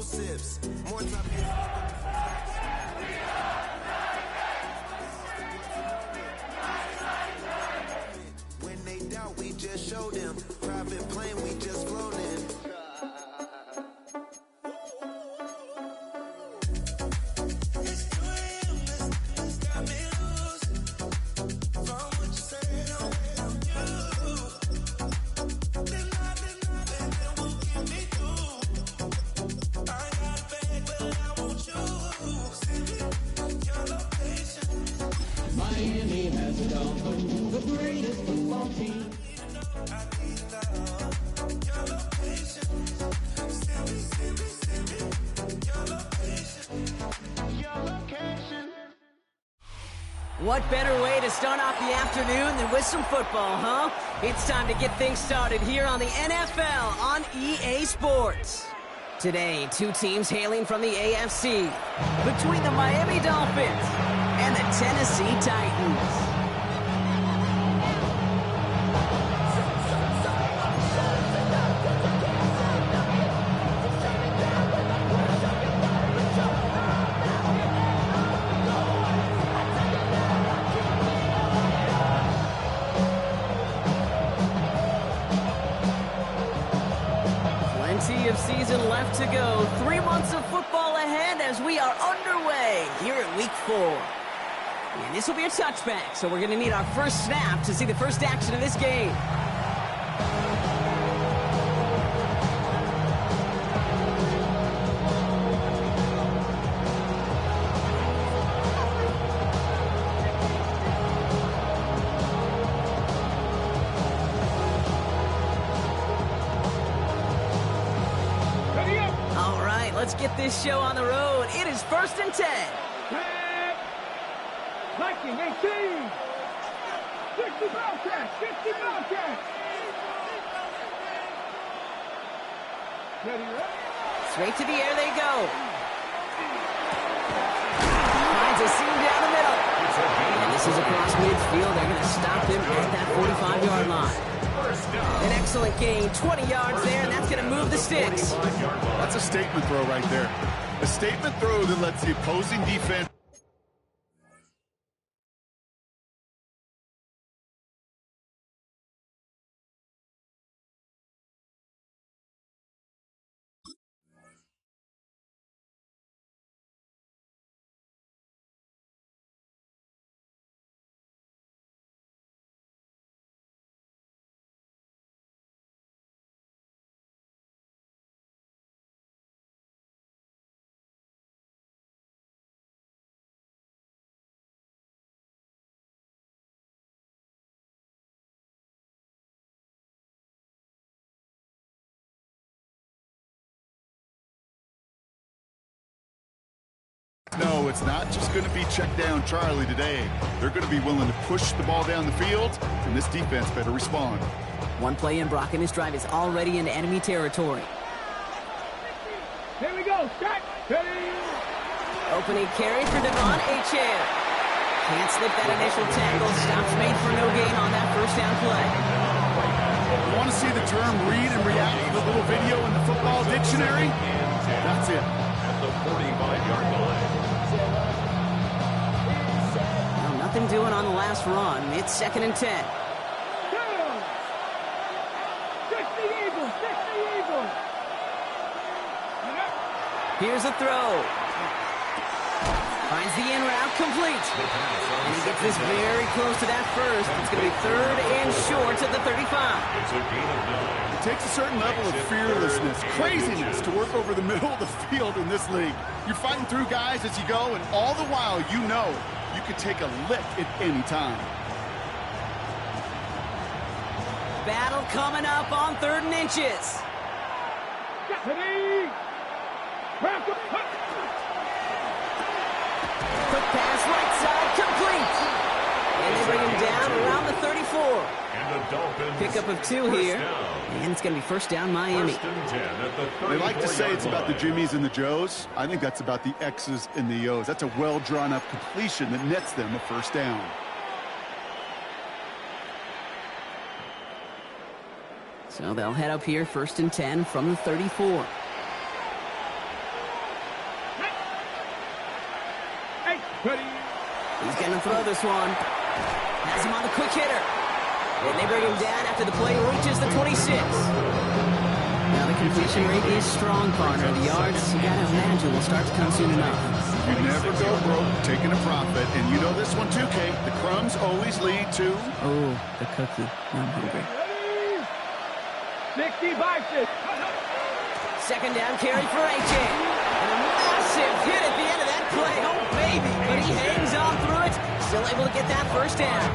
explosives. More time. When they doubt, we just show them. Private plane, we just flown in. Miami has it all, the greatest football team. What better way to start off the afternoon than with some football, huh? It's time to get things started here on the NFL on EA Sports. Today, two teams hailing from the AFC, between the Miami Dolphins and the Tennessee Titans. Plenty of season left to go. 3 months of football ahead as we are underway here at Week 4. And this will be a touchback, so we're going to need our first snap to see the first action of this game. All right, let's get this show on the road. It is 1st and 10. Viking 18. 60 Bobcats. 50 Bobcats. Ready, ready. Straight to the air they go. Finds a seam down the middle. And this is across midfield. They're going to stop him at that 45-yard line. An excellent gain, 20 yards there, and that's going to move the sticks. That's a statement throw right there. A statement throw that lets the opposing defense... No, it's not just going to be check down Charlie today. They're going to be willing to push the ball down the field, and this defense better respond. One play in, Brock, and this drive is already into enemy territory. Here we go. Start. Ready. Opening carry for Devon Achane. Can't slip that initial tackle. Stops made for no gain on that first down play. You want to see the term read and react to the little video in the football dictionary? That's it. At the 45-yard line. Well, nothing doing on the last run. It's 2nd and 10. 60 Eagles. 60 Eagles. Here's a throw. Finds the in route complete. And he gets this very close to that first. It's going to be 3rd and short at the 35. It's a gain of 9. It takes a certain level of fearlessness, craziness to work over the middle of the field in this league. You're fighting through guys as you go, and all the while you know you could take a lick at any time. Battle coming up on 3rd and inches. Ready. Quick pass right side complete. And they bring him down around the 34. And the Dolphins Pickup of 2 here. And it's going to be 1st down Miami. 1st and 10 at the They like to say 34-yard it's about the line. Jimmies and the Joes. I think that's about the X's and the O's. That's a well-drawn-up completion that nets them a 1st down. So they'll head up here 1st and 10 from the 34. Ready. He's going to throw this one. Has him on the quick hitter. And they bring him down after the play reaches the 26. Now the completion rate is strong, partner. The yards, you got to imagine, will start to come soon enough. You never go broke taking a profit. And you know this one too, Kate. The crumbs always lead to... Oh, the cookie. Now I'm hungry. Ready. 60-6. Second down carry for A.J. And a massive hit at the end of that play. Oh, baby. But he hangs on through it. Still able to get that first down.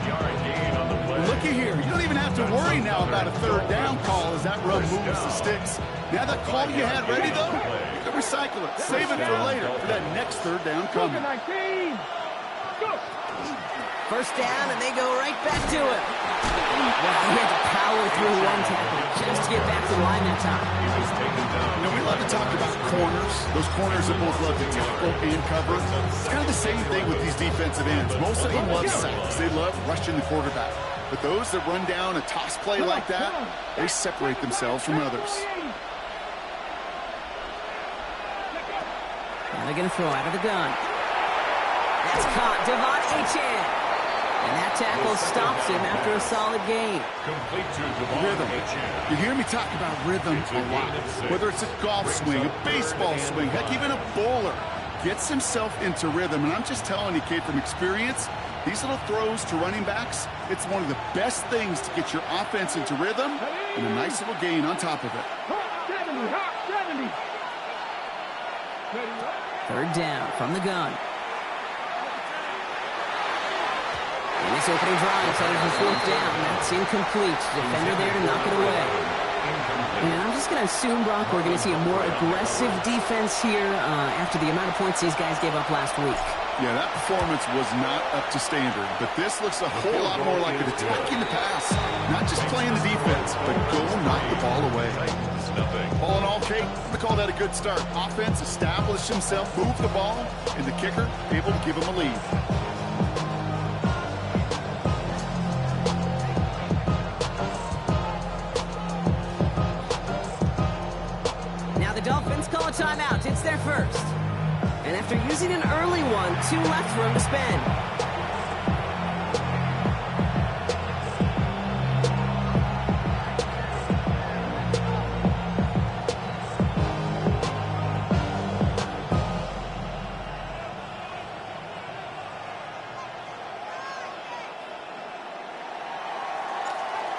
Looky here. You don't even have to worry now about a third down call as that run moves the sticks. Now that call you had ready, though, you can recycle it. Save it for later for that next third down coming. 19. Go. First down, and they go right back to it. Well, he had to power through one tackle just to get back to the line that time. You know, we love to talk about corners. Those corners that both love to tackle and cover. It's kind of the same thing with these defensive ends. Most of them love sacks. They love rushing the quarterback. But those that run down a toss play like that, they separate themselves from others. Now they're going to throw out of the gun. That's caught. Devon Achane. And that tackle stops him after a solid gain. Complete to Devon Rhythm. Achane. You hear me talk about rhythm a lot. Whether it's a golf swing, a baseball swing, heck, even a bowler gets himself into rhythm. And I'm just telling you, Kate, from experience, these little throws to running backs, it's one of the best things to get your offense into rhythm and a nice little gain on top of it. 70. Third down from the gun. And this opening drive is headed for fourth down. That's incomplete. Defender there to knock it away. And I'm just going to assume, Brock, we're going to see a more aggressive defense here after the amount of points these guys gave up last week. Yeah, that performance was not up to standard, but this looks a whole lot more like an attacking the pass. Not just playing the defense, but go knock the ball away. All in all, Kate, I call that a good start. Offense established himself, moved the ball, and the kicker able to give him a lead. Now the Dolphins call a timeout. It's their first. And after using an early one, 2 left for him to spend.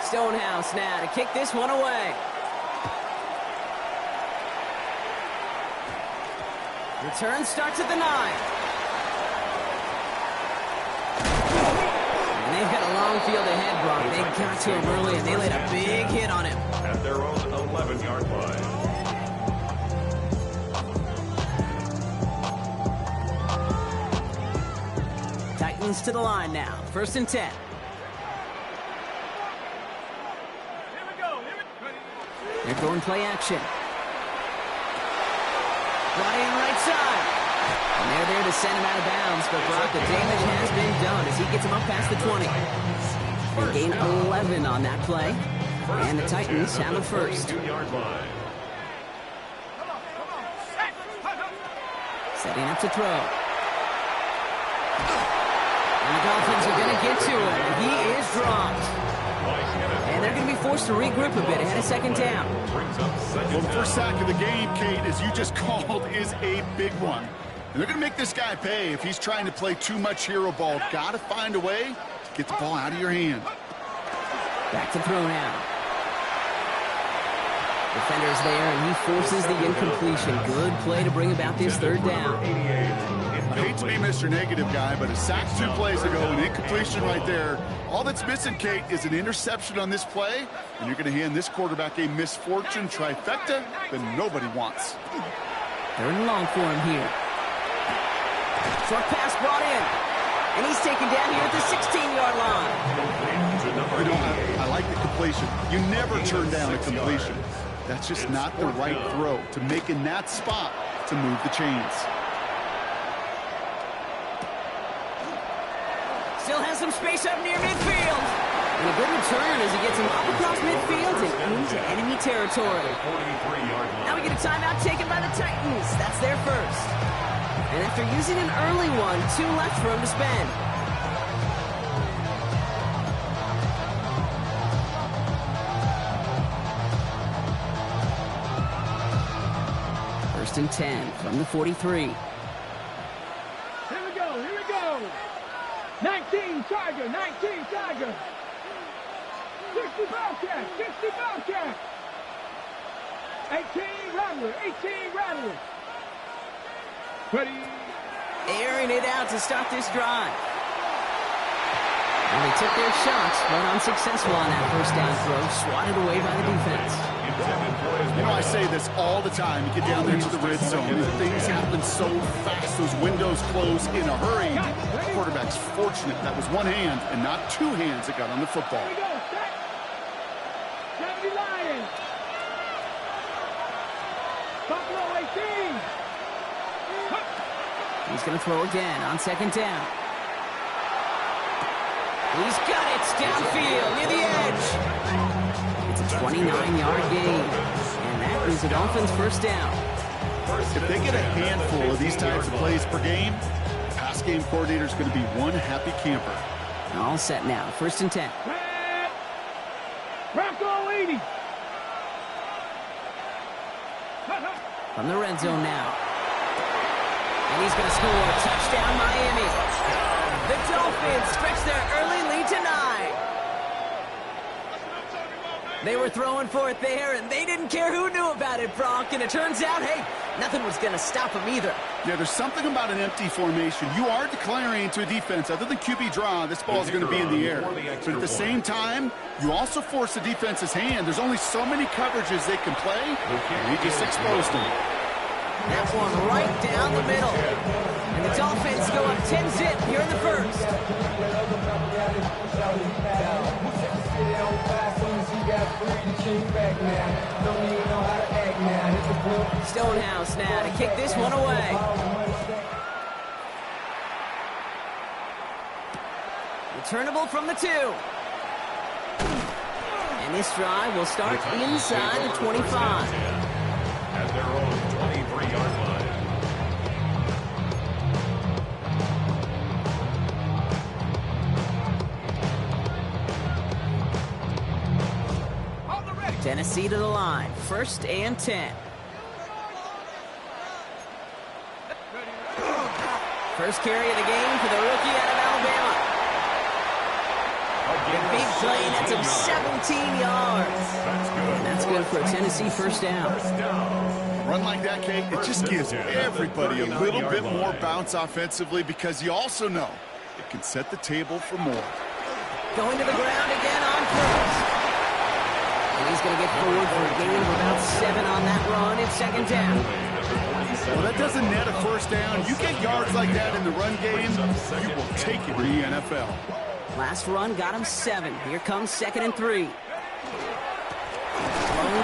Stonehouse now to kick this one away. Return starts at the 9. And they've got a long field ahead, Brock. They got to him early, and they laid a big hit on him. At their own 11-yard line. Titans to the line now. First and 10. They're going play action. Brought in right side. And they're there to send him out of bounds, but Brock, the damage has been done as he gets him up past the 20. They gain 11 on that play, and the Titans have a first. Setting up to throw. And the Dolphins are going to get to him. He is dropped. And they're going to be forced to regroup a bit ahead of second down. Well, the first sack of the game, Kate, as you just called, is a big one. And they're going to make this guy pay if he's trying to play too much hero ball. Got to find a way to get the ball out of your hand. Back to throw now. Defender's there, and he forces the incompletion. Good play to bring about this third down. I hate to be Mr. Negative guy, but a sack 2 plays ago, an incompletion right there. All that's missing, Kate, is an interception on this play, and you're going to hand this quarterback a misfortune trifecta that nobody wants. Third and long for him here. Short pass brought in, and he's taken down here at the 16-yard line. You know, I like the completion. You never turn down a completion. That's just not the right throw to make in that spot to move the chains. Still has some space up near midfield. And a good return as he gets him up across midfield and into enemy territory. Now we get a timeout taken by the Titans. That's their first. And after using an early one, 2 left for him to spend. First and 10 from the 43. Here we go, here we go. 19 Tiger, 19 Tiger. 60 Bobcat, 60 Bobcat. 18 Rattler, 18 Rattler. Ready. Airing it out to start this drive. And they took their shots, but unsuccessful on that first down throw, swatted away by the defense. You know, I say this all the time. You get down there to the red zone, and things happen so fast. Those windows close in a hurry. The quarterback's fortunate that was one hand and not 2 hands that got on the football. Here we go, set. 70 Lions. Buffalo 18. He's going to throw again on second down. He's got it downfield near the edge. It's a 29-yard gain, and that is a Dolphins first down. If they get a handful of these types of plays per game, the pass game coordinator is going to be one happy camper. All set now, first and 10. Red. Bronco 80. From the red zone now. And he's going to score a touchdown, Miami. The Dolphins stretch their early lead to 9. They were throwing for it there, and they didn't care who knew about it, Bronk. And it turns out, hey, nothing was going to stop them either. Yeah, there's something about an empty formation. You are declaring to a defense, other than QB draw, this ball is going to be in the air. But at the same time, you also force the defense's hand. There's only so many coverages they can play, and he just exposed them. That one right down the middle. And the Dolphins go up 10-zip here in the first. Stonehouse now to kick this one away. Returnable from the 2. And this drive will start inside the 25. At their own 23-yard line. Tennessee to the line, first and 10. First carry of the game for the rookie out of Alabama. A big play, that's him 17 yards. And that's good for a Tennessee first down. Run like that, Kate, it just gives everybody a little bit more bounce offensively because you also know it can set the table for more. Going to the ground again on first. And he's going to get forward for a gain of about 7 on that run. It's second down. Well, that doesn't net a first down. You get yards like that in the run game, you will take it in the NFL. Last run got him 7. Here comes second and 3. Thrown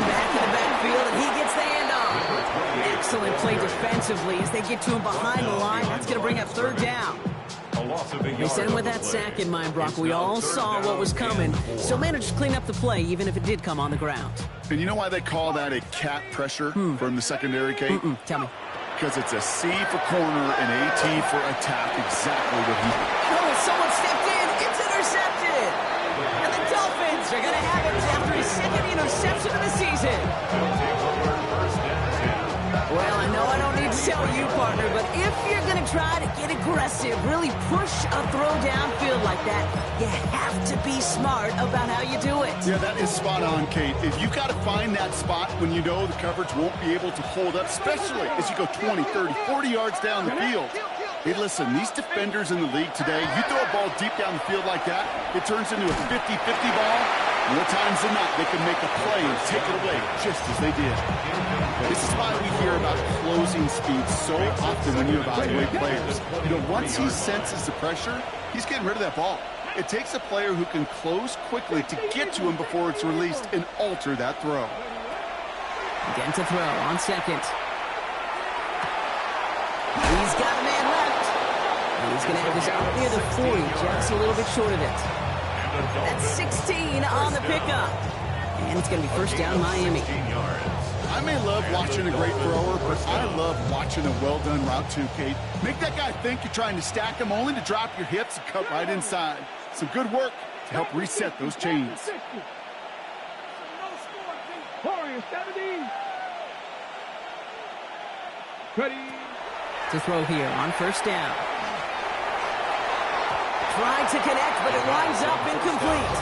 back in the backfield, and he gets the handoff. Excellent play defensively as they get to him behind the line. That's going to bring up third down. They sent him with that sack in mind, Brock. We all saw what was coming. Still managed to clean up the play, even if it did come on the ground. And you know why they call that a cat pressure from the secondary, Kate? Tell me. Because it's a C for corner and a T for attack. Exactly what he did. Oh, someone stepped in. It's intercepted. And the Dolphins are going to have it after his second interception of the season. Well, I know I don't need to tell you, partner, but if you're going to try to get aggressive, really push a throw downfield like that, you have to be smart about how you do it. Yeah, that is spot on, Kate. If you got to find that spot when you know the coverage won't be able to hold up, especially as you go 20, 30, 40 yards down the field. Hey, listen, these defenders in the league today, you throw a ball deep down the field like that, it turns into a 50-50 ball. More times than not, they can make a play and take it away, just as they did. This is why we hear about closing speed so often when you evaluate players. You know, once he senses the pressure, he's getting rid of that ball. It takes a player who can close quickly to get to him before it's released and alter that throw. Again to throw on second. He's got a man left. And he's going to have this up near the 40, just a little bit short of it. That's 16 on the pickup. And it's going to be first down Miami. I may love watching a great thrower, but I love watching a well-done route too, Kate. Make that guy think you're trying to stack him only to drop your hips and cut right inside. Some good work to help reset those chains. Warriors 70. Ready. To throw here on first down. Tried to connect, but it winds up incomplete.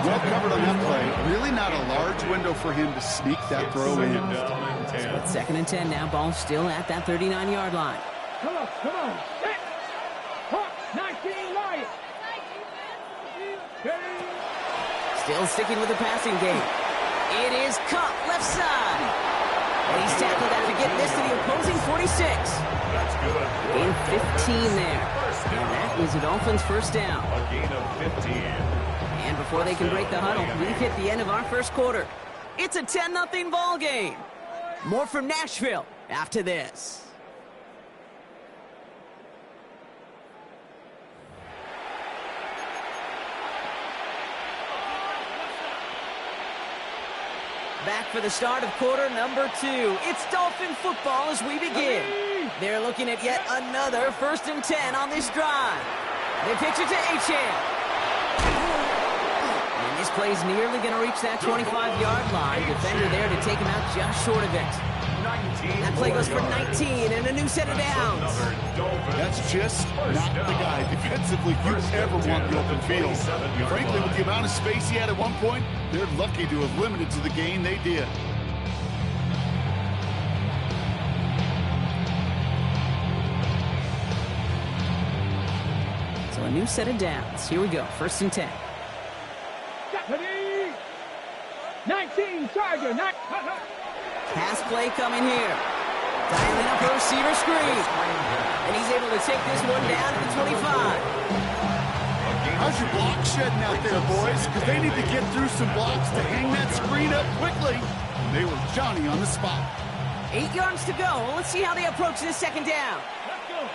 Well covered on that play. Really not a large window for him to sneak that throw in. So it's 2nd and 10 now. Ball still at that 39-yard line. Come on, come on. Set. Hawk, 19 Lions. Ready. Still sticking with the passing game. It is caught left side. And he's tackled after getting this to the opposing 46. That's good. Gain 15 there. And that is a Dolphins first down. A gain of 15. And before they can break the huddle, we've hit the end of our first quarter. It's a 10-0 ball game. More from Nashville after this. Back for the start of quarter number 2. It's Dolphin football as we begin. They're looking at yet another 1st and 10 on this drive. They pitch it to Achane. And this play's nearly going to reach that 25-yard line. Defender there to take him out just short of it. That play goes for 19 and a new set of downs. That's just not the guy defensively you ever want the open field. Frankly, with the amount of space he had at one point, they're lucky to have limited to the gain they did. So a new set of downs. Here we go. 1st and 10. 19 Charger. Pass play coming here. Dialing up a receiver screen. And he's able to take this one down to the 25. How's your block shedding out there, boys? Because they need to get through some blocks to hang that screen up quickly. They were Johnny on the spot. 8 yards to go. Let's see how they approach this 2nd down. Let's go.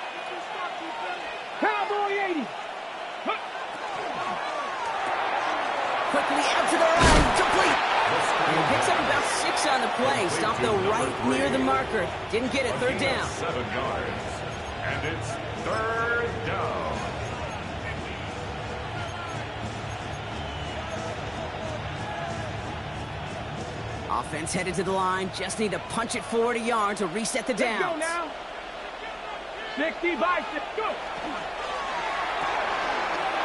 Cowboy 80. Quickly out to the line. Complete. And he picks up about 6 on the play. Stopped though right near the marker. Didn't get it. 3rd down. 7 yards. And it's 3rd down. Offense headed to the line. Just need to punch it forward a yard to reset the Let's go downs. now. 60 by 6. Go.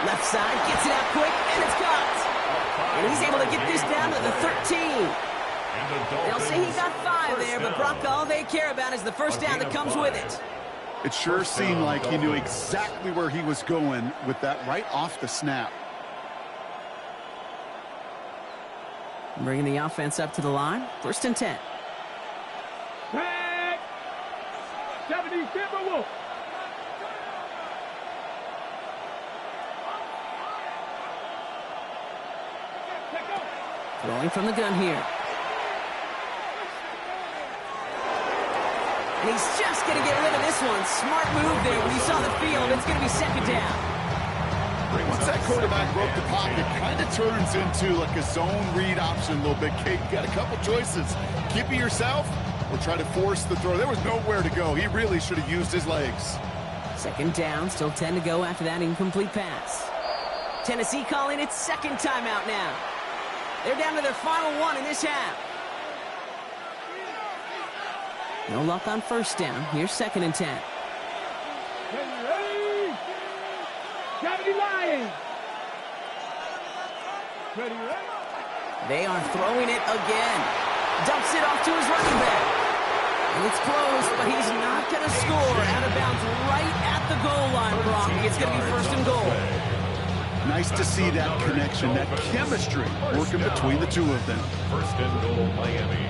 Left side gets it out quick, and it's caught. And he's able to get this down to the 13. They'll say he got 5 there, but Brock, all they care about is the first down that comes with it. It sure seemed like he knew exactly where he was going with that right off the snap. Bringing the offense up to the line. 1st and 10. Back. 70 Timberwolves. Throwing from the gun here. And he's just going to get rid of this one. Smart move there when he saw the field. It's going to be 2nd down. Once that quarterback broke the pocket, kind of turns into like a zone read option a little bit. Kate, got a couple choices. Keep it yourself or try to force the throw. There was nowhere to go. He really should have used his legs. 2nd down, still 10 to go after that incomplete pass. Tennessee calling its 2nd timeout now. They're down to their final 1 in this half. No luck on 1st down. Here's 2nd and 10. Ready. 70 Lions. Ready. They are throwing it again. Dumps it off to his running back. And it's close, but he's not going to score. Out of bounds right at the goal line, Brock. It's going to be 1st and goal. Nice to see that connection, that chemistry working between the two of them. 1st and goal, Miami.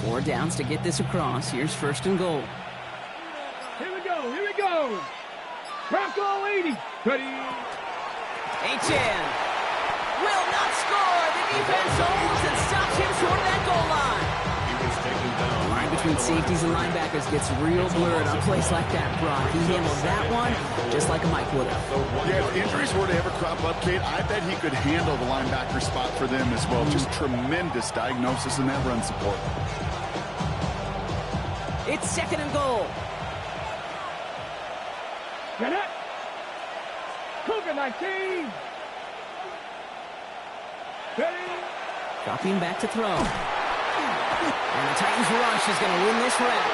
Four downs to get this across. Here's 1st and goal. Here we go. Here we go. Bronco 80. Ready. Achane will not score. The defense holds and stops him short of that goal line. between safeties and linebackers gets real blurred on plays like that, Brock. He handled that one just like a Mike would have. Yeah, if injuries were to ever crop up, Kate, I bet he could handle the linebacker spot for them as well. Just tremendous diagnosis in that run support. It's 2nd and goal. Get it. Cougar 19. Ready. Dropping back to throw. And the Titans rush is going to win this round.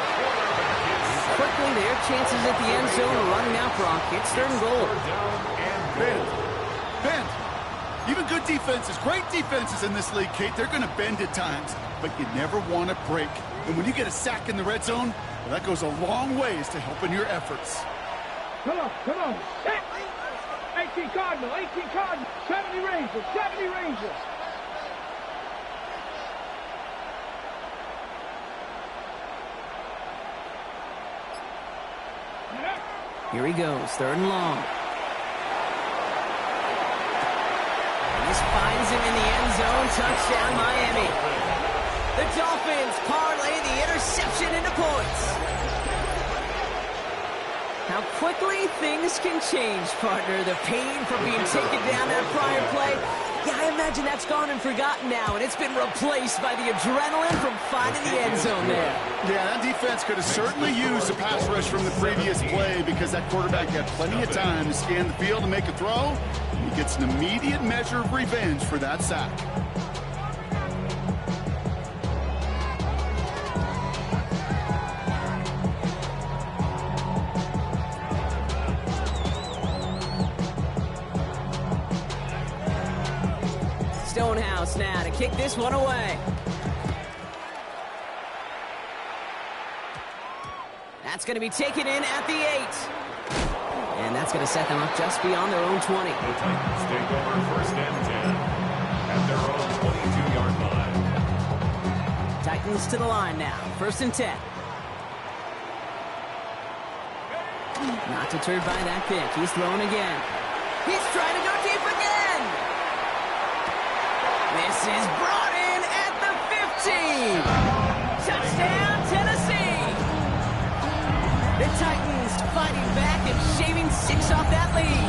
Quickly, their chances at the end zone are running out, Brock. It's 3rd and goal. Bend. Even good defenses, great defenses in this league, Kate, they're going to bend at times, but you never want to break. And when you get a sack in the red zone, well, that goes a long ways to helping your efforts. Come on. 18 Cardinal, 70 Rangers. Here he goes, 3rd and long. And this finds him in the end zone. Touchdown, Miami. The Dolphins parlay the interception into points. How quickly things can change, partner. The pain from being taken down that prior play. Yeah, I imagine that's gone and forgotten now, and it's been replaced by the adrenaline from finding the end zone there. Yeah, that defense could have certainly used a pass rush from the previous play because that quarterback had plenty of time to scan the field and make a throw. He gets an immediate measure of revenge for that sack. Stonehouse now to kick this one away. That's going to be taken in at the 8. And that's going to set them up just beyond their own 20. The Titans take over 1st and 10 at their own 22-yard line. Titans to the line now. 1st and 10. Not deterred by that pick. He's throwing again. He's trying to go deep again. This is brought in at the 15. Touchdown, Tennessee. The Titans fighting back and shaving 6 off that lead.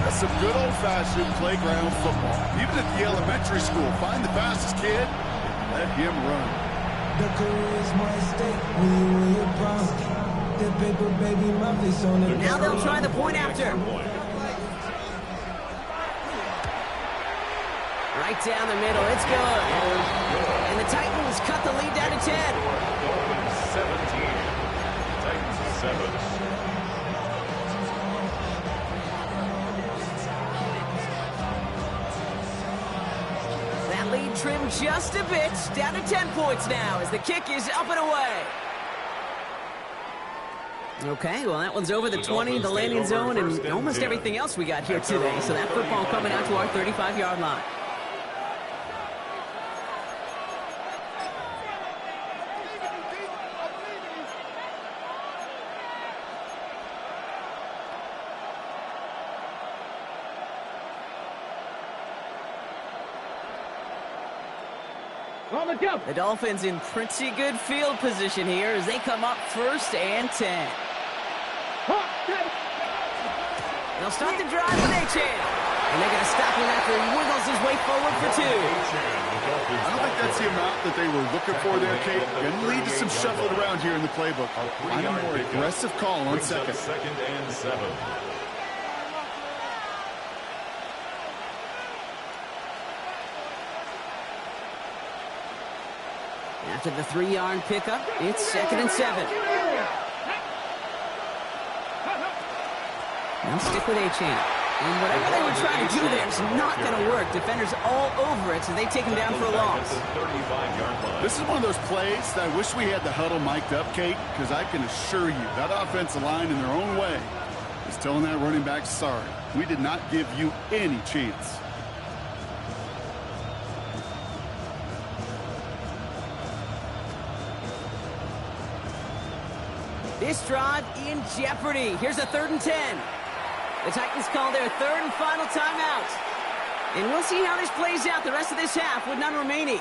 That's some good old-fashioned playground football. Even at the elementary school, find the fastest kid and let him run. The career is my stake when you win your crown. The paper, baby, my face on it. Now they'll try the point after. Right down the middle, it's good. And the Titans cut the lead down to 10. 17. Titans 7. That lead trimmed just a bit, down to 10 points now as the kick is up and away. Okay, well, that one's over the 20, the landing zone, and almost everything else we got here today. So that football coming out to our 35-yard line. The Dolphins in pretty good field position here as they come up 1st and 10. They'll start the drive with Achane. And they're going to stop him after he wiggles his way forward for 2. I don't think that's the amount that they were looking for there, Kate. Going to lead to some shuffling around here in the playbook. I'm a more aggressive call on 2nd. 2nd and 7. After the 3-yard pickup, it's 2nd and 7. Now stick with Achane. And whatever they were trying to do there is not going to work. Defenders all over it, so they take him down for a loss. This is one of those plays that I wish we had the huddle mic'd up, Kate, because I can assure you that offensive line in their own way is telling that running back, sorry, we did not give you any chance. This drive in jeopardy. Here's a 3rd and 10. The Titans call their 3rd and final timeout. And we'll see how this plays out the rest of this half with none remaining.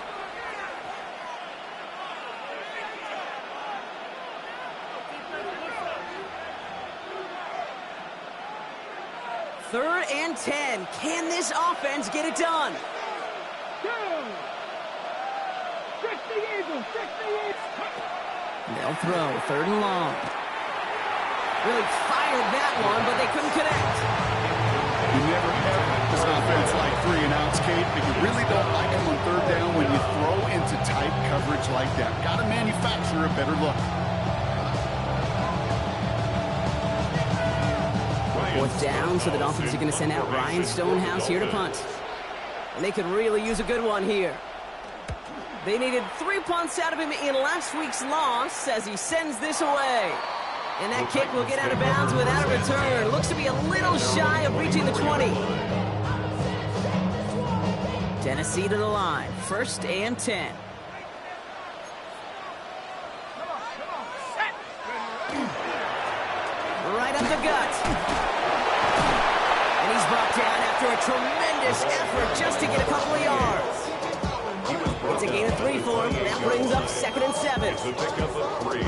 3rd and 10. Can this offense get it done? Go! Stretch the eagle! Stretch the eagle! They'll throw 3rd and long. Really fired that one, but they couldn't connect. You never have this offense like 3 and outs, Kate, but you really don't like them on 3rd down when you throw into tight coverage like that. Got to manufacture a better look. 4th down, so the Dolphins are going to send out Ryan Stonehouse here to punt. And they could really use a good one here. They needed 3 punts out of him in last week's loss as he sends this away. And that kick will get out of bounds without a return. Looks to be a little shy of reaching the 20. Tennessee to the line. 1st and 10. Right up the gut. And he's brought down after a tremendous effort just to get a couple of yards. It's a gain of 3 for him. That brings up 2nd and 7.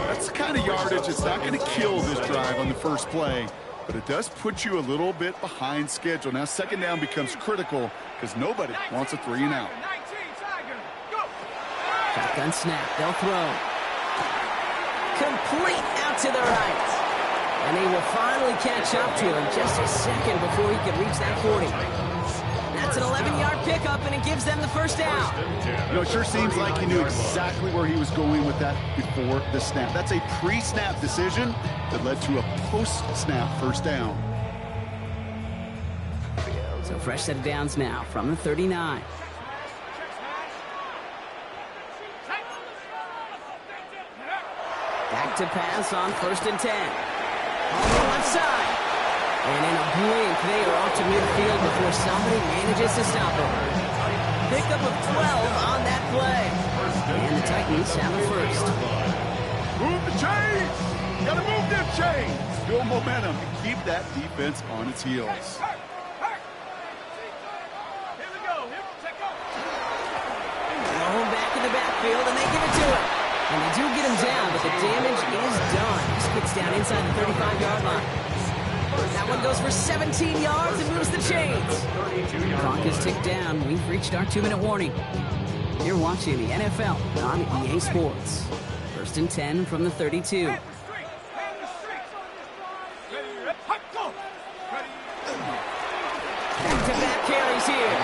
That's the kind of yardage that's not going to kill this drive on the first play, but it does put you a little bit behind schedule. Now 2nd down becomes critical because nobody wants a 3 and out. Shotgun snap. They'll throw. Complete out to the right. And they will finally catch up to him just a second before he could reach that 40. That's an 11-yard pickup, and it gives them the 1st down. You know, it sure seems like he knew exactly where he was going with that before the snap. That's a pre-snap decision that led to a post-snap 1st down. So fresh set of downs now from the 39. Back to pass on 1st and 10. On the left side. And in a blink, they are off to midfield before somebody manages to stop him. Pickup of 12 on that play. And the Titans have a 1st. Move the chains! Gotta move them chains! Build momentum and keep that defense on its heels. Thrown back in the backfield, and they give it to him. And they do get him down, but the damage is done. He skips down inside the 35-yard line. That one goes for 17 yards and moves the chains. Clock is ticked down. We've reached our 2-minute warning. You're watching the NFL on EA Sports. 1st and 10 from the 32. Back-to-back carries here.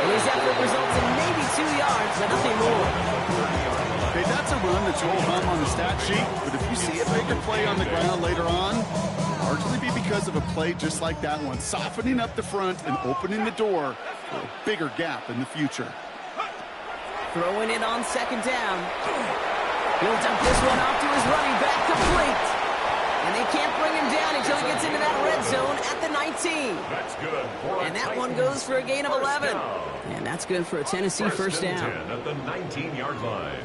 And his effort results in maybe 2 yards, but nothing more. Okay, that's a run that's roll hum on the stat sheet, but if you see a bigger play on the ground later on, largely be because of a play just like that one, softening up the front and opening the door for a bigger gap in the future. Throwing it on 2nd down. He'll dump this one off to his running back, complete. And they can't bring him down until he gets into that red zone at the 19. That's good. And that one goes for a gain of 11. And that's good for a Tennessee 1st down. At the 19-yard line.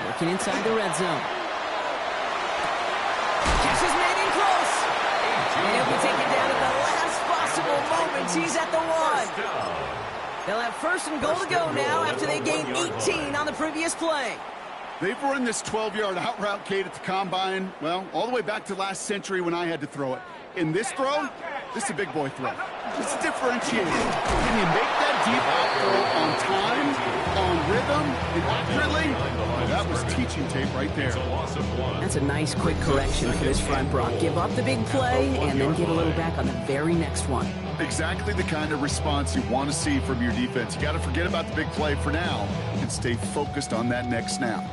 Working inside the red zone. Catches made in close. And he'll be taken down at the last possible moment. He's at the 1. They'll have 1st and goal to go now after they gained 18 on the previous play. They've run this 12-yard out route, Kate, at the combine, well, all the way back to last century when I had to throw it. In this throw, this is a big boy throw. It's differentiated. Can you make that deep out throw on time, on rhythm, and accurately? That was teaching tape right there. That's a nice quick correction for this front, Brock. Give up the big play and then give a little back on the very next one. Exactly the kind of response you want to see from your defense. You got to forget about the big play for now and stay focused on that next snap.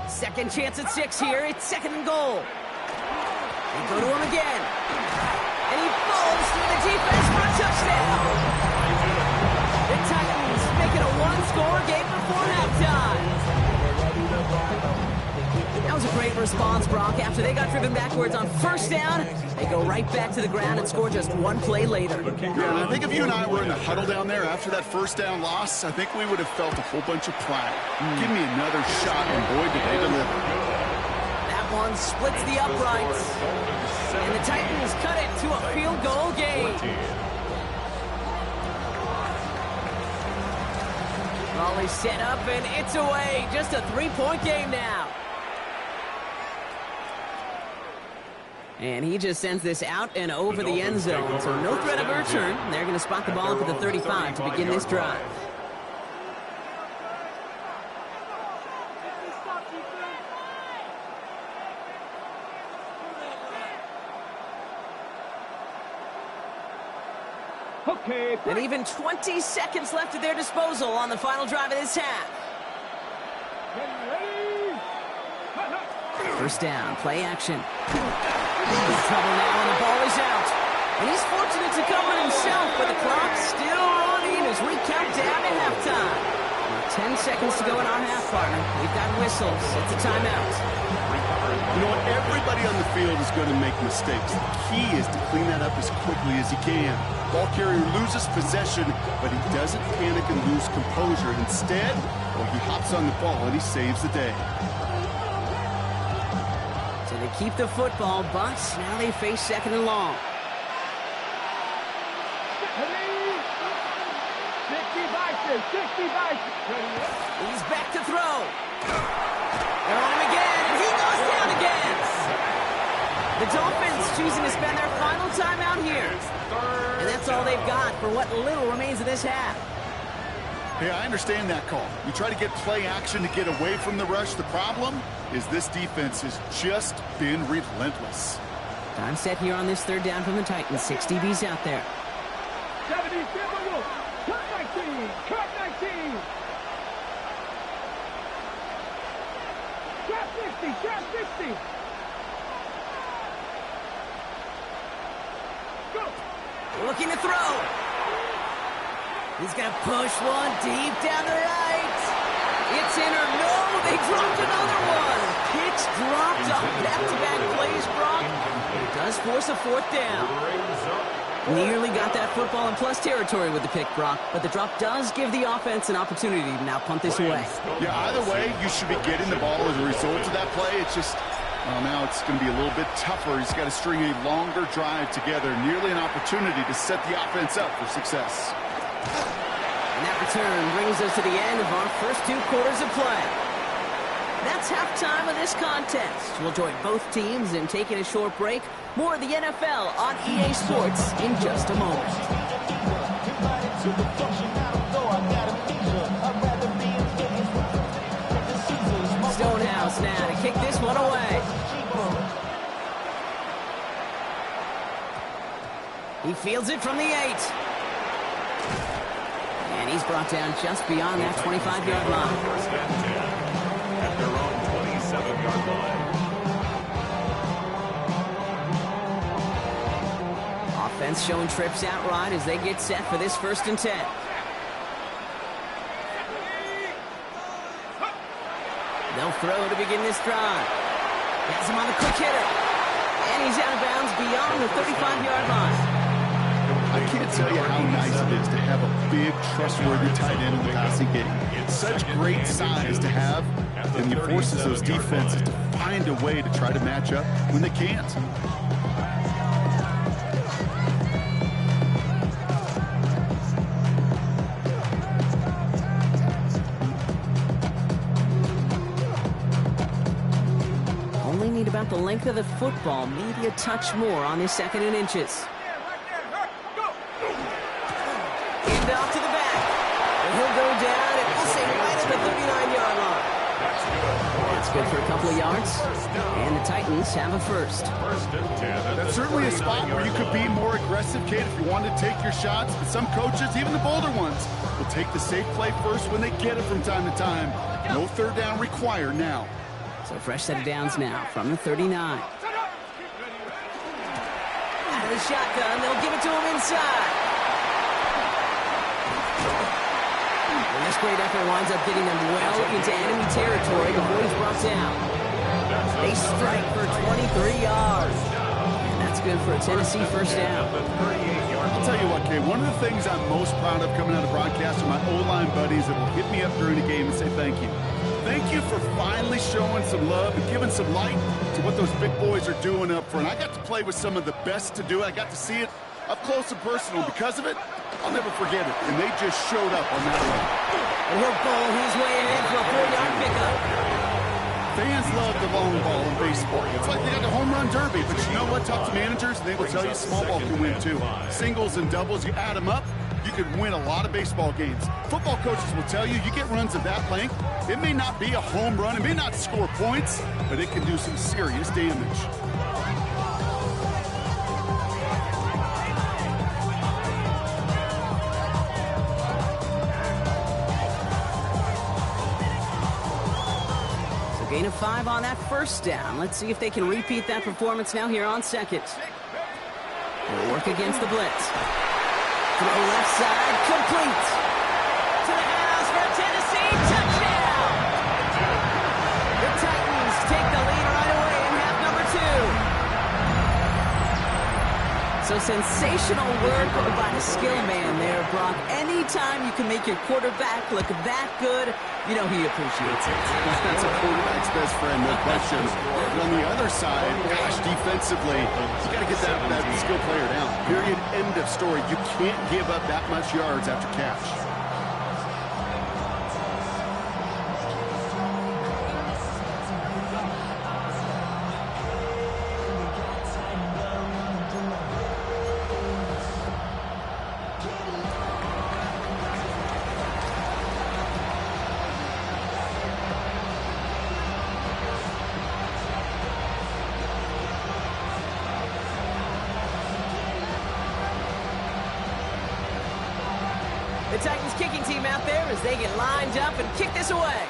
2nd chance at 6 here. It's 2nd and goal. They go to him again. And he falls through the defense for a touchdown. The Titans make it a 1-score game before halftime. That was a great response, Brock. After they got driven backwards on 1st down, they go right back to the ground and score just 1 play later. Yeah, and I think if you and I were in the huddle down there after that 1st down loss, I think we would have felt a whole bunch of pride. Give me another shot, and boy, did they deliver. That one splits the uprights. And the Titans cut it to a field goal game. Raleigh set up, and it's away. Just a 3-point game now. And he just sends this out and over the end zone. So no threat of a return. They're going to spot the ball up at the 35 to begin this drive. Okay. And even 20 seconds left at their disposal on the final drive of this half. First down, play action. He's in trouble now, and the ball is out. And he's fortunate to cover it himself, but the clock's still running as we count down to halftime. 10 seconds to go in our half, partner. We've got whistles. It's a timeout. You know what? Everybody on the field is going to make mistakes. The key is to clean that up as quickly as he can. Ball carrier loses possession, but he doesn't panic and lose composure. Instead, well, he hops on the ball and he saves the day. So they keep the football, but now they face second and long. 65. He's back to throw. They're on him again, and he goes down again. The Dolphins choosing to spend their final timeout here. And that's all they've got for what little remains of this half. Hey, I understand that call. You try to get play action to get away from the rush. The problem is this defense has just been relentless. Time set here on this third down from the Titans. 6 DBs out there. 70, cut 19, cut 19. Trap 50. Go. Looking to throw. He's going to push one deep down the right. It's in or no, they dropped another one. Kicks dropped on back-to-back plays, Brock. It does force a fourth down. Nearly got that football in plus territory with the pick, Brock, but the drop does give the offense an opportunity to now punt this away. Yeah, either way, you should be getting the ball as a result of that play. It's just, well, now it's going to be a little bit tougher. He's got to string a longer drive together, nearly an opportunity to set the offense up for success. And that return brings us to the end of our first 2 quarters of play. That's halftime of this contest. We'll join both teams in taking a short break. More of the NFL on EA Sports in just a moment. Stonehouse now to kick this one away. He fields it from the 8. And he's brought down just beyond that 25-yard line. First and 10 at their own 27-yard line. Offense showing trips out right as they get set for this 1st and 10. They'll throw to begin this drive. Has him on the quick hitter. And he's out of bounds beyond the 35-yard line. I can't tell you how nice it is to have a big, trustworthy tight end in the passing game. It's such great size to have, and he forces those defenses to find a way to try to match up when they can't. Only need about the length of the football, maybe a touch more on this 2nd and inches. Off to the back. And he'll go down and we'll say right at the 39-yard line. That's good for a couple of yards. And the Titans have a first. That's certainly a spot where you could be more aggressive, kid, if you want to take your shots. But some coaches, even the bolder ones, will take the safe play first when they get it from time to time. No third down required now. So fresh set of downs now from the 39. Out of the shotgun, they'll give it to him inside. And this great effort winds up getting them well into enemy territory before he's brought down. They strike for 23 yards. And that's good for a Tennessee first down. I'll tell you what, Kay, one of the things I'm most proud of coming out of broadcast are my O-line buddies that will hit me up during the game and say thank you. Thank you for finally showing some love and giving some light to what those big boys are doing up front. I got to play with some of the best to do it. I got to see it up close and personal. Because of it, I'll never forget it. And they just showed up on that one. And he'll bowl his way ahead for a 4-yard pickup. Fans love the long ball in baseball. It's like they got the home run derby, but you know what? Talk to managers, and they will tell you small ball can win too. Singles and doubles, you add them up, you could win a lot of baseball games. Football coaches will tell you, you get runs of that length, it may not be a home run, it may not score points, but it can do some serious damage. Gain of 5 on that first down. Let's see if they can repeat that performance now here on second. They'll work against the blitz. Throw left side, complete. To the house for a Tennessee touchdown. The Titans take the lead right away in half number 2. So sensational work by the skill man there, Brock. Anytime you can make your quarterback look that good, you know he appreciates it. That's a quarterback's best friend, no question. But on the other side, gosh, defensively, you got to get that skill player down. Period, end of story. You can't give up that much yards after catch. The Titans kicking team out there as they get lined up and kick this away.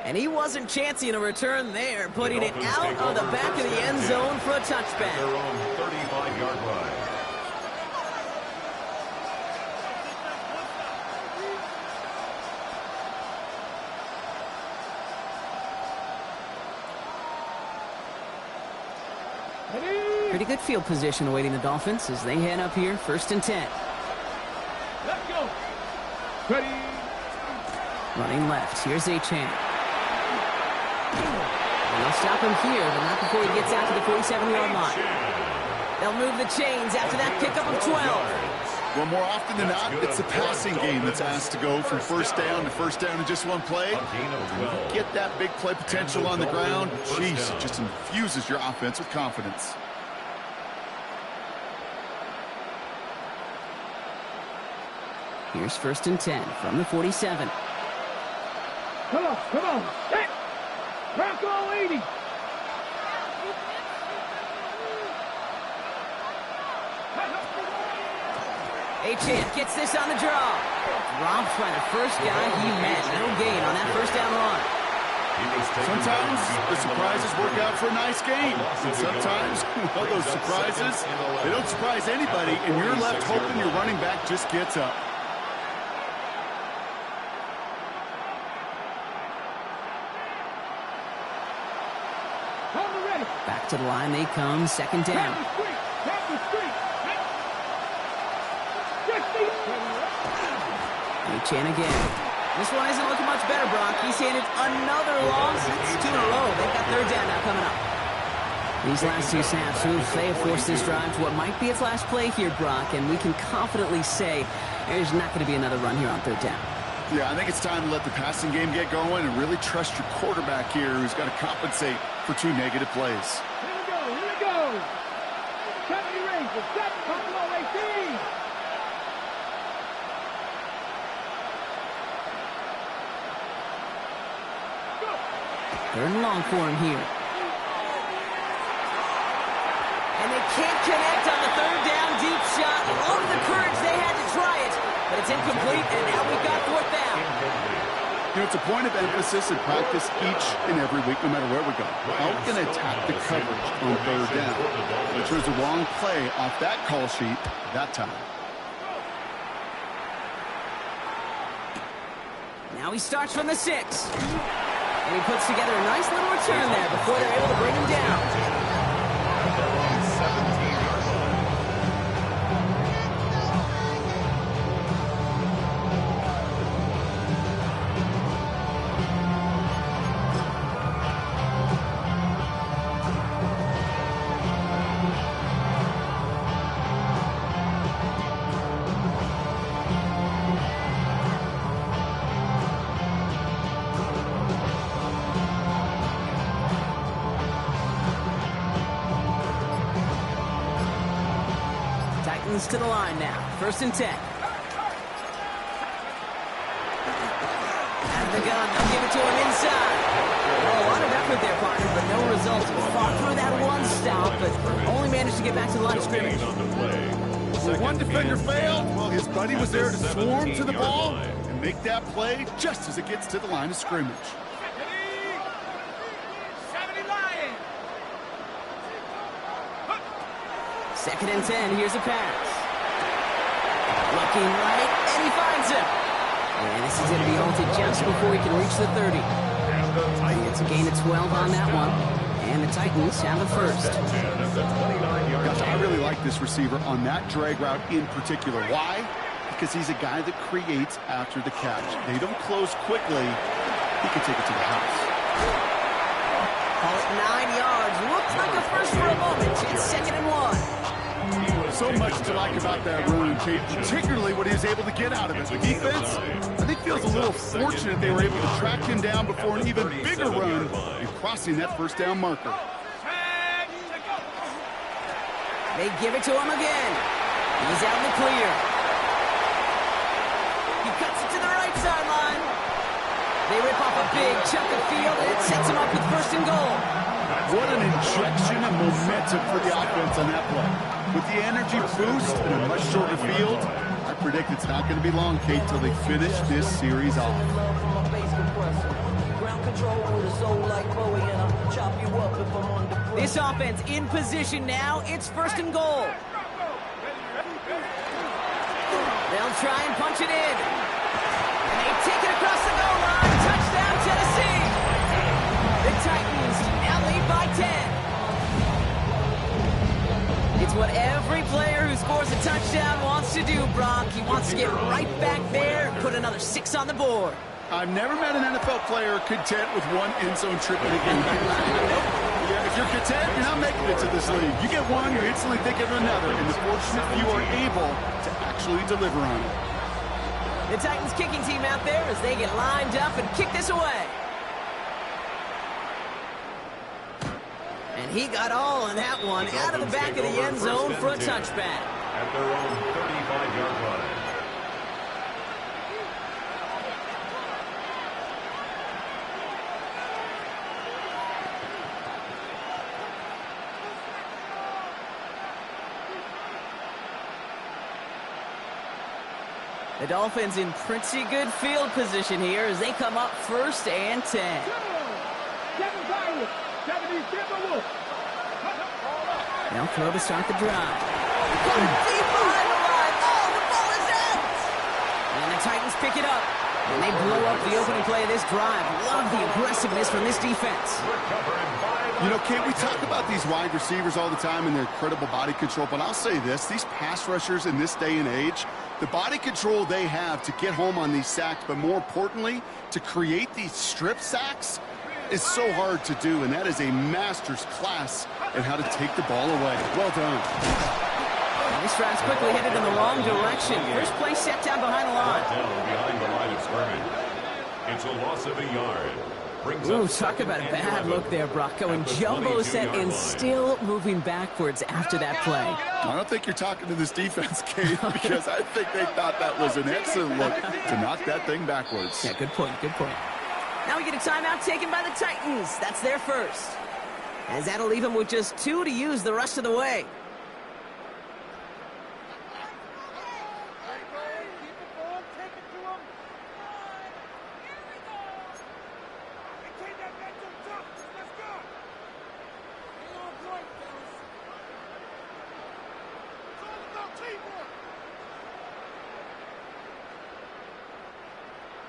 And he wasn't chancing a return there, putting it out of the back of the end zone for a touchback. Their own 35-yard line. Pretty good field position awaiting the Dolphins as they head up here, 1st and 10. Let's go. Ready. Running left, here's Achane. And they'll stop him here, but not before he gets out to the 47-yard line. They'll move the chains after that pickup of 12. Well, more often than not, it's the passing game that's asked to go from first down in just one play. Get that big play potential on the ground. Jeez, it just infuses your offense with confidence. Here's 1st and 10 from the 47. Come on. Hey. Bronco 80. Achane gets this on the draw. Robbed by the first guy he met. No gain on that first down run. Sometimes the surprises work out for a nice game. And sometimes, well, those surprises, they don't surprise anybody, and you're left hoping your running back just gets up. Back to the line they come, 2nd down. Achane again. This one isn't looking much better, Brock. He's handed another loss. It's 2 in a row. They've got 3rd down now coming up. These last 2 snaps, they have forced this drive to what might be a flash play here, Brock, and we can confidently say there's not going to be another run here on 3rd down. Yeah, I think it's time to let the passing game get going and really trust your quarterback here, who's got to compensate for 2 negative plays. Here we go. Company range, the set, Buffalo 18. Third and long for him here. And they can't connect on the 3rd down deep shot. Love the courage they had to try it, but it's incomplete, and now we've got 4th down. You know, it's a point of emphasis in practice each and every week, no matter where we go. How we can attack the coverage on 3rd down. Which was the wrong play off that call sheet that time. Now he starts from the 6. And he puts together a nice little return there before they're able to bring him down. Their own 17-yard line. Titans to the line now. 1st and 10. Out of the gun, they'll give it to him inside. Well, a lot of effort there, partner, but no results. Fought through that one stop, but only managed to get back to the line of scrimmage. Well, one defender failed. Well, his buddy was there to swarm to the ball and make that play just as it gets to the line of scrimmage. 2nd and 10, here's a pass. Looking right, and he finds him. And this is going to be halted just before he can reach the 30. It's a gain of 12 on that one. And the Titans have the first. Gosh, I really like this receiver on that drag route in particular. Why? Because he's a guy that creates after the catch. They don't close quickly. He can take it to the house. Call it 9 yards. Looks like a first for a moment. It's 2nd and 1. So much to like about that run, Kate, particularly what he was able to get out of it. The defense, I think, feels a little fortunate they were able to track him down before an even bigger run and crossing that 1st down marker. They give it to him again. He's out in the clear. He cuts it to the right sideline. They rip off a big chunk of field, and it sets him up with 1st and goal. What an injection of momentum for the offense on that play. With the energy boost and a much shorter field, I predict it's not going to be long, Kate, till they finish this series off. This offense in position now. It's 1st and goal. They'll try and punch it in. And they take it across the goal line. Touchdown, Tennessee. The Titans now lead by 10. It's what every player who scores a touchdown wants to do, Brock. He wants to get right back there and put another 6 on the board. I've never met an NFL player content with one end zone trip in a game. If you're content, you're not making it to this league. You get one, you're instantly thinking of another, and the fortunate few are able to actually deliver on it. The Titans kicking team out there as they get lined up and kick this away. And he got all on that one out of the back of the end zone for a touchback. At their own 35-yard line. The Dolphins in pretty good field position here as they come up 1st and 10. They'll throw to start the drive. Going deep behind the line. Oh, the ball is out! And the Titans pick it up. And they blow up the opening play of this drive. Love the aggressiveness from this defense. You know, Kate, we talk about these wide receivers all the time and their incredible body control, but I'll say this, these pass rushers in this day and age, the body control they have to get home on these sacks, but more importantly, to create these strip sacks is so hard to do, and that is a master's class in how to take the ball away. Well done. This drive's quickly headed in the wrong direction. First play set down behind the line. Behind the line of scrimmage. It's a loss of a yard. Ooh, talk about a bad look there, Brock. Going jumbo set and still moving backwards after that play. I don't think you're talking to this defense, Kate, because I think they thought that was an excellent look to knock that thing backwards. Yeah, good point, good point. Now we get a timeout taken by the Titans. That's their first. As that'll leave them with just 2 to use the rest of the way.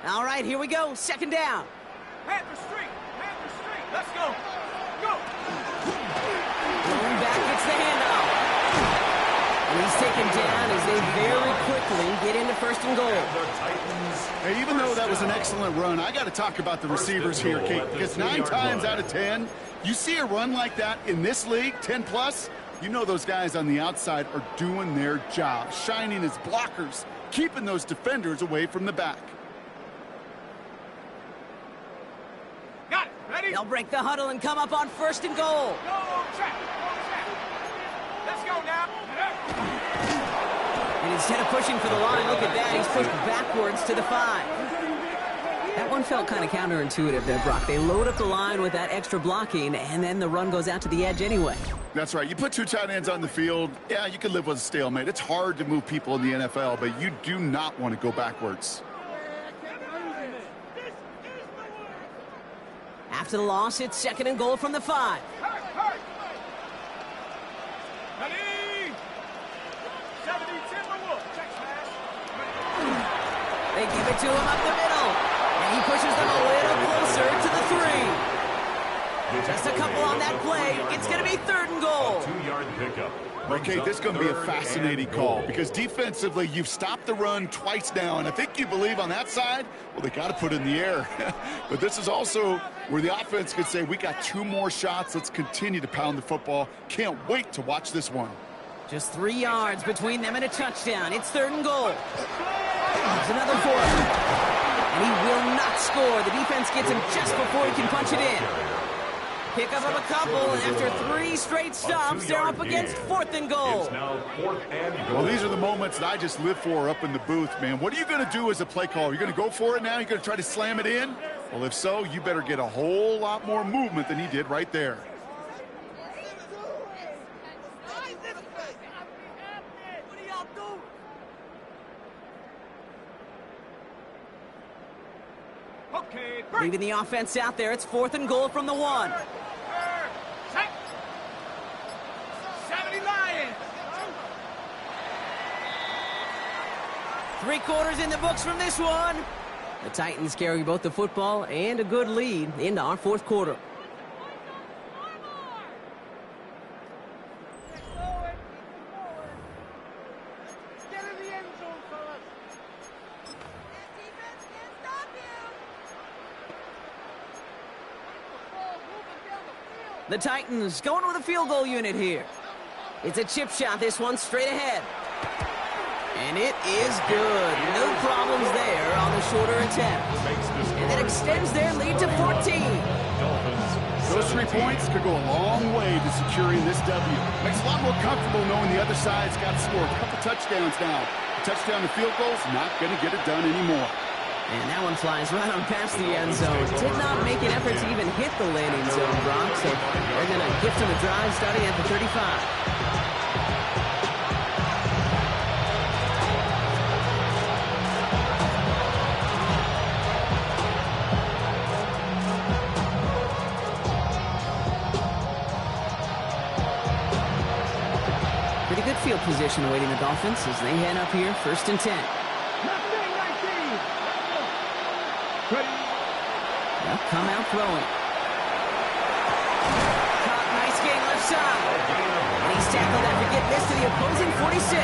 All right, here we go. 2nd down. Panther Street! Panther Street! Let's go! Go! Going back, gets the handoff. And he's taken down as they very quickly get into 1st and goal. Hey, even though that was an excellent run, I got to talk about the receivers here, Kate, because 9 times out of 10, you see a run like that in this league, 10+, you know those guys on the outside are doing their job, shining as blockers, keeping those defenders away from the back. Got it! Ready? They'll break the huddle and come up on 1st and goal. Go track! Go track! Let's go now! And instead of pushing for the line, look at that, he's pushed backwards to the 5. That one felt kind of counterintuitive there, Brock. They load up the line with that extra blocking, and then the run goes out to the edge anyway. That's right. You put 2 tight ends on the field, yeah, you can live with a stalemate. It's hard to move people in the NFL, but you do not want to go backwards. After the loss, it's 2nd and goal from the 5. They give it to him up the middle. And he pushes them a little closer to the 3. Just a couple on that play. It's going to be 3rd and goal. 2-yard pickup. Okay, this is going to be a fascinating call because defensively, you've stopped the run twice now, and I think you believe on that side, well, they got to put it in the air. But this is also where the offense could say, we got 2 more shots. Let's continue to pound the football. Can't wait to watch this one. Just 3 yards between them and a touchdown. It's 3rd and goal. There's another 4. And he will not score. The defense gets him just before he can punch it in. Pick up of a couple, and after 3 straight stops, they're up against 4th and goal. It's now 4th and goal. Well, these are the moments that I just live for up in the booth, man. What are you going to do as a play caller? You're going to go for it now? You're going to try to slam it in? Well, if so, you better get a whole lot more movement than he did right there. Leaving the offense out there, it's 4th and goal from the 1. 3 quarters in the books from this one. The Titans carry both the football and a good lead into our 4th quarter. The Titans going with a field goal unit here. It's a chip shot, this one straight ahead. And it is good. No problems there on the shorter attempt. And that extends their lead to 14. Those 3 points could go a long way to securing this W. Makes a lot more comfortable knowing the other side's got to score a couple touchdowns now. A touchdown to field goal's not going to get it done anymore. And that one flies right on past the end zone. Did not make an effort to even hit the landing zone, Brock. So they're going to gift him a drive starting at the 35. Pretty good field position awaiting the Dolphins as they head up here, 1st and 10. They'll come out throwing. Caught, nice gain left side. And he's tackled after getting this to the opposing 46.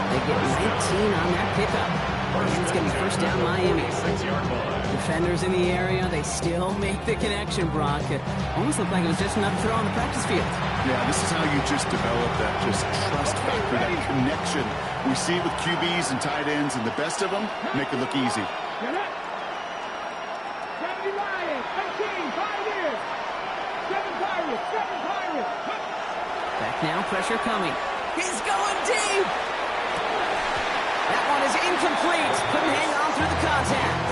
They get 19 on that pickup. And it's going to be 1st down Miami. Defenders in the area, they still make the connection, Brock. It almost looked like it was just another throw on the practice field. Yeah, this is how you just develop that just trust factor, that connection. We see it with QBs and tight ends, and the best of them make it look easy. Back now, pressure coming. He's going deep! That one is incomplete. Couldn't hang on through the contact.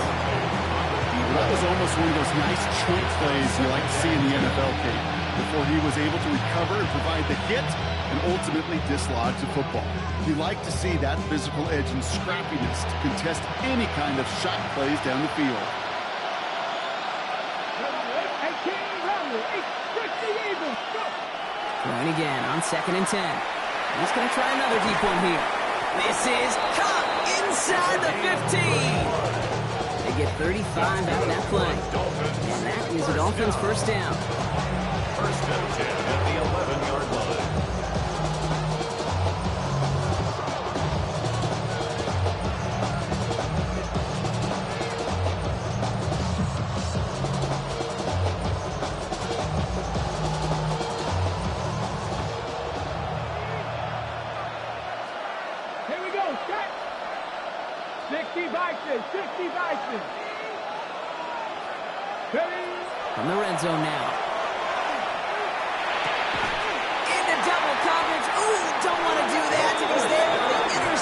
That was almost one of those nice chunk plays you like to see in the NFL, Kate, before he was able to recover and provide the hit and ultimately dislodge the football. You like to see that physical edge and scrappiness to contest any kind of shot plays down the field. Going again on 2nd and 10. He's going to try another deep one here. This is caught inside the 15. They get 35 out of that play. And that is the Dolphins' 1st down. 1st and 10 at the 11-yard line. Here we go, set. 60 Bison, 60 Bison. From the red zone now. Into double coverage. Ooh, don't want to do that. He's there for the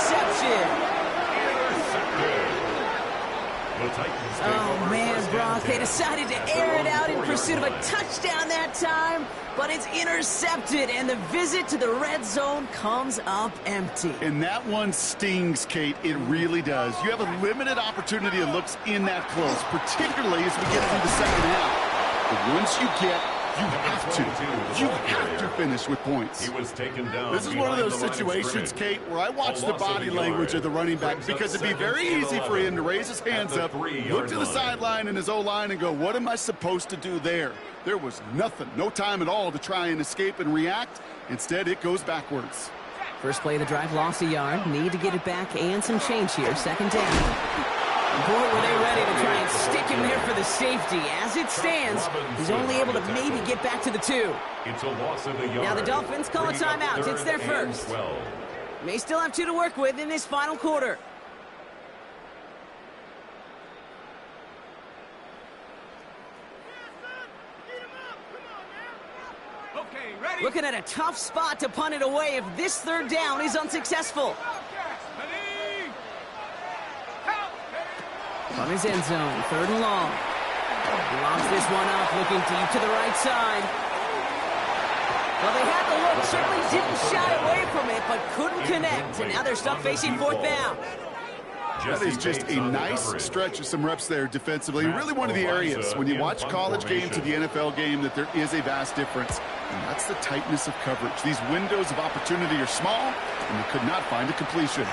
Oh, man, Brock, they decided to air it out in pursuit of a touchdown that time, but it's intercepted, and the visit to the red zone comes up empty. And that one stings, Kate. It really does. You have a limited opportunity that looks in that close, particularly as we get through the second half. But once you get, you have to finish with points. He was taken down. This is one of those situations, Kate, where I watch the body language of the running back because it'd be very easy for him to raise his hands up, look to the sideline and his O-line and go, what am I supposed to do there? There was nothing, no time at all to try and escape and react. Instead, it goes backwards. First play of the drive lost a yard. Need to get it back and some change here. Second down. Boy, were they ready to try and stick him there for the safety. As it stands, he's only able to maybe get back to the 2. It's a loss of a yard. Now the Dolphins call a timeout. It's their first. May still have 2 to work with in this final quarter. Looking at a tough spot to punt it away if this third down is unsuccessful. From his end zone, 3rd and long. Lobs this one up, looking deep to the right side. Well, they had the look, certainly didn't shy away from it, but couldn't connect. And now they're stuck facing 4th down. That is just a nice stretch of some reps there defensively. Really one of the areas when you watch college game to the NFL game that there is a vast difference. And that's the tightness of coverage. These windows of opportunity are small, and they could not find a completion.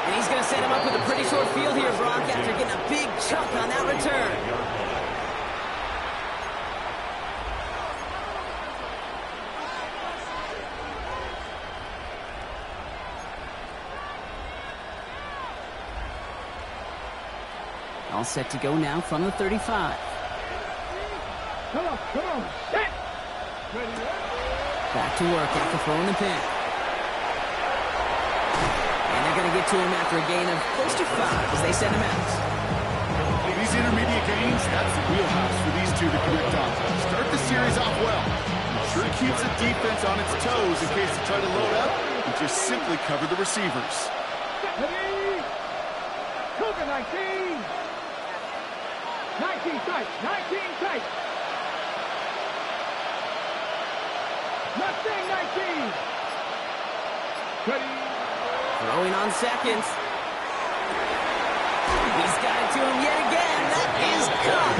And he's going to set him up with a pretty short field here, Brock, after getting a big chunk on that return. All set to go now from the 35. Come on, set! Back to work after throwing the pick. And they're going to get to him after a gain of close to 5 as they send him out. These intermediate gains, that's the wheelhouse for these two to connect on. Start the series off well. It sure keeps the defense on its toes in case they try to load up and just simply cover the receivers. Ready? Cougar 19! 19 tight, 19 tight! Mustang 19! Ready? Throwing on seconds. He's got it to him yet again. That is caught.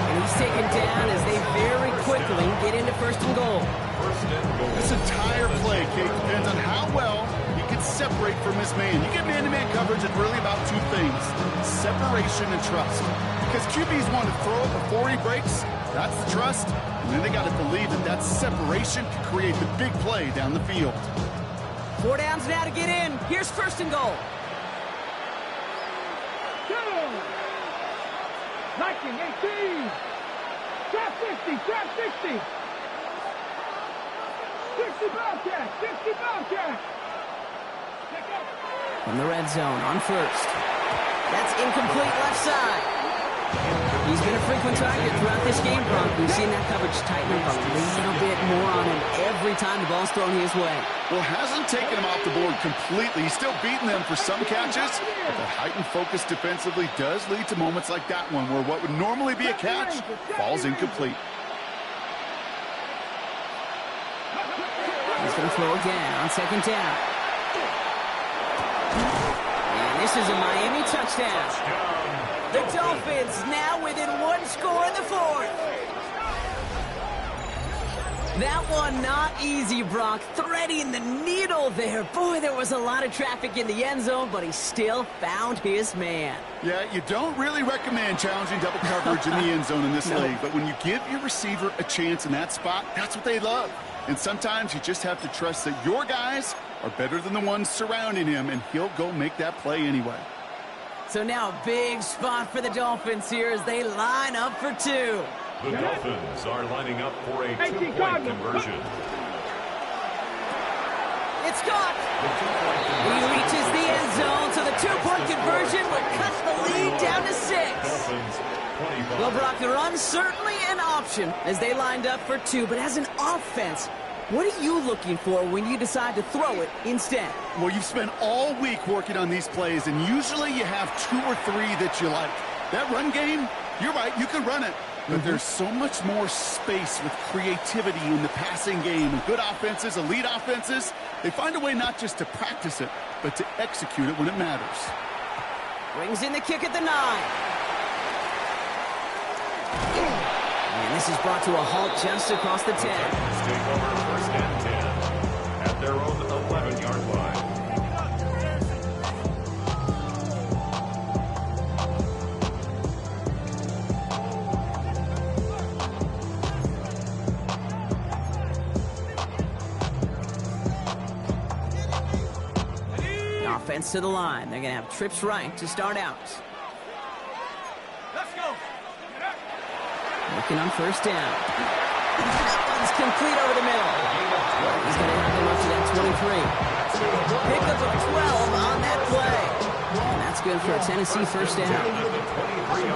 And he's taken down as they very quickly get into 1st and goal. This entire play, Kate, depends on how well he can separate from his man. You get man-to-man coverage, it's really about 2 things: separation and trust. Because QBs want to throw it before he breaks. That's the trust. And then they got to believe that that separation can create the big play down the field. 4 downs now to get in. Here's 1st and goal. 19-18! Trap 60, trap 60! 60 Bobcat, 60 Bobcat! From the red zone on 1st. That's incomplete left side. He's been a frequent target throughout this game, Brock. We've seen that coverage tighten up a little bit more on him every time the ball's thrown his way. Well, hasn't taken him off the board completely. He's still beating them for some catches, but the heightened focus defensively does lead to moments like that one where what would normally be a catch falls incomplete. He's going to throw again on 2nd down. And this is a Miami touchdown. The Dolphins now within 1 score in the 4th. That one not easy, Brock. Threading the needle there. Boy, there was a lot of traffic in the end zone, but he still found his man. Yeah, you don't really recommend challenging double coverage in the end zone in this league, but when you give your receiver a chance in that spot, that's what they love. And sometimes you just have to trust that your guys are better than the ones surrounding him, and he'll go make that play anyway. So now a big spot for the Dolphins here as they line up for 2. The Dolphins are lining up for a 2-point conversion. It's caught. He reaches the end zone, so the 2-point conversion would cut the lead down to 6. Well, Brock, the run's certainly an option as they lined up for 2, but as an offense, What are you looking for when you decide to throw it instead? Well, you've spent all week working on these plays, and usually you have 2 or 3 that you like. That run game, you're right, you can run it. But there's so much more space with creativity in the passing game. And good offenses, elite offenses, they find a way not just to practice it, but to execute it when it matters. Brings in the kick at the 9. And this is brought to a halt just across the 10. Take over first and 10 at their own 11-yard line. The offense to the line. They're going to have trips right to start out. Let's go. Looking on first down. That one's complete over the middle. He's going to have them up to that 23. Pickup of 12 on that play. And that's good for a Tennessee first down.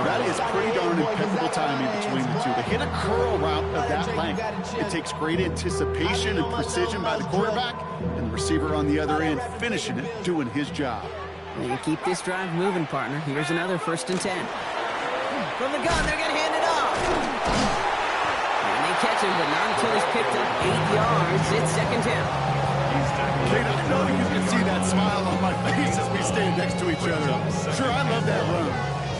That is pretty darn impeccable timing between the two. They hit a curl route of that length. It takes great anticipation and precision by the quarterback, and the receiver on the other end finishing it, doing his job. They can keep this drive moving, partner. Here's another first and 10. From the gun, they're going to hand it off. And they catch him, but not until he's picked up 8 yards. It's second down. Kate, I know you can see that smile on my face as we stand next to each other. Sure, I love that run.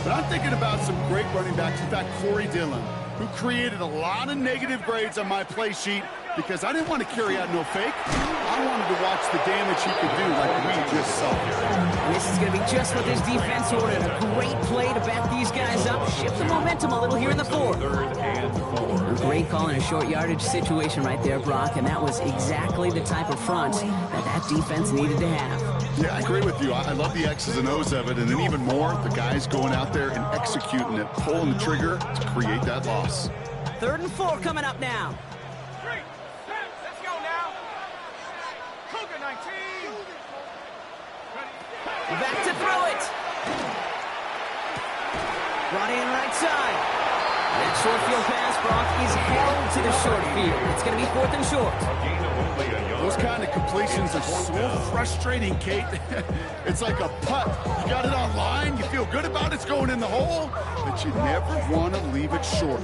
But I'm thinking about some great running backs. In fact, Corey Dillon, who created a lot of negative grades on my play sheet because I didn't want to carry out no fake. I wanted to watch the damage he could do like we just saw. And this is going to be just what this defense ordered. A great play to back these guys up. Shift the momentum a little here in the 4th. 3rd and 4. A great call in a short yardage situation right there, Brock. And that was exactly the type of front that defense needed to have. Yeah, I agree with you. I love the X's and O's of it. And then even more, the guys going out there and executing it, pulling the trigger to create that loss. 3rd and 4 coming up now. Let's go now. Cougar 19. Back to throw it. Brought in right side. That short field pass, Brock, is held to the short field. It's going to be 4th and short. A gain of only a yard. Those kind of completions are so frustrating, Kate. It's like a putt. You got it on line, you feel good about it's going in the hole, but you never want to leave it short.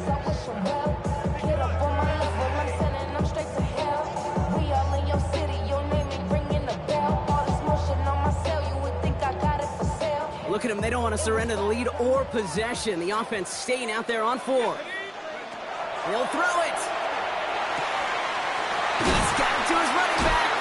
Look at them. They don't want to surrender the lead or possession. The offense staying out there on 4. They'll throw it. He's got it to his running back.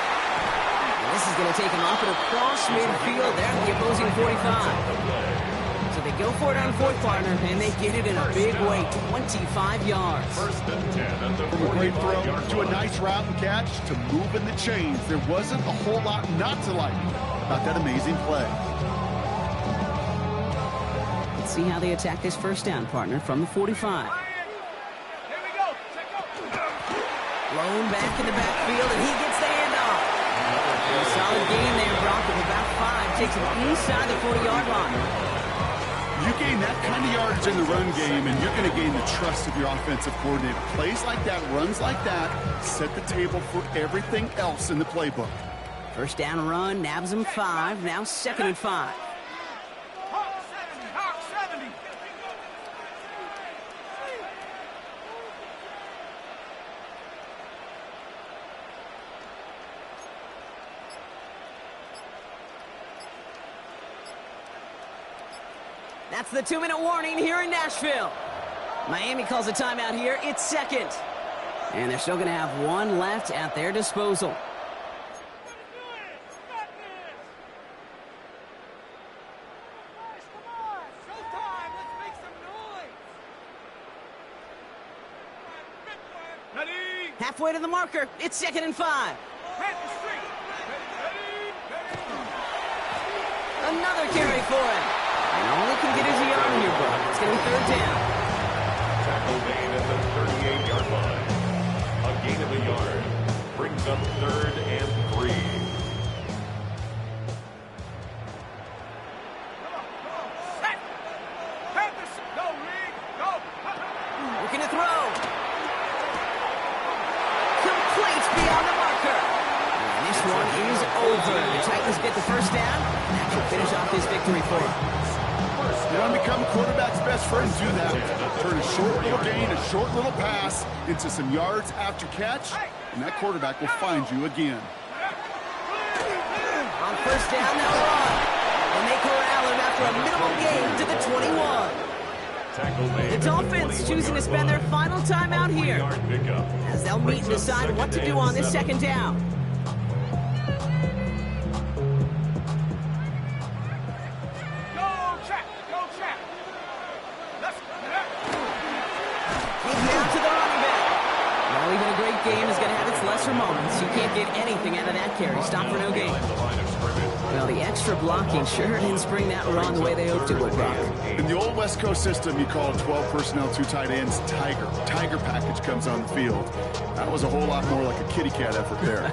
And this is going to take him off and across midfield there at the opposing 45. So they go for it on 4th, partner, and they get it in a big way, 25 yards. 1st and 10 at the From a great throw 45-yard to a line. nice route and catch to moving the chains. There wasn't a whole lot not to like about that amazing play. Let's see how they attack this first down, partner, from the 45. Here we go. Blown back in the backfield, and he gets the handoff. A solid gain there, Brock, of about 5. Takes him inside the 40-yard line. You gain that kind of yardage in the run game, and you're going to gain the trust of your offensive coordinator. Plays like that, runs like that, set the table for everything else in the playbook. First down run, nabs him 5. Now 2nd and 5. Hawk 70. That's the 2-minute warning here in Nashville. Miami calls a timeout here. It's 2nd. And they're still going to have 1 left at their disposal. Halfway to the marker. It's 2nd and 5. Another carry for him. And all he can get is a yard here, bro. It's going to be 3rd down. Tackle made at the 38-yard line. A gain of a yard brings up 3rd and 3. Looking to throw. Complete beyond finish off this victory for him. You want to become quarterback's best friend? Do that. Turn a short little gain, a short little pass into some yards after catch, and that quarterback will find you again. On first down, they'll run. And they corral him after a minimal gain to the 21. The Dolphins choosing to spend their final time out here as they'll meet and decide what to do on this second down. Now to the running back. Well, even a great game is going to have its lesser moments. You can't get anything out of that carry. Stop for no gain. Well, the extra blocking sure didn't spring that run the way they hoped it would, Buck. In the old West Coast system, you call 12 personnel, 2 tight ends, Tiger. Tiger package comes on the field. That was a whole lot more like a kitty cat effort there.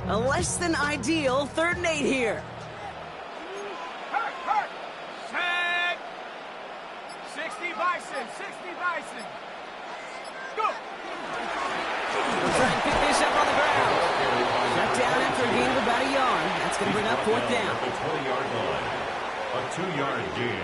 A less than ideal 3rd and 8 here. Set. 60 Bison, 60 Bison. Go. They'll try and pick this up on the ground. Shut down after a gain of about a yard. That's going to bring up 4th down. The 20-yard line. A 2-yard gain.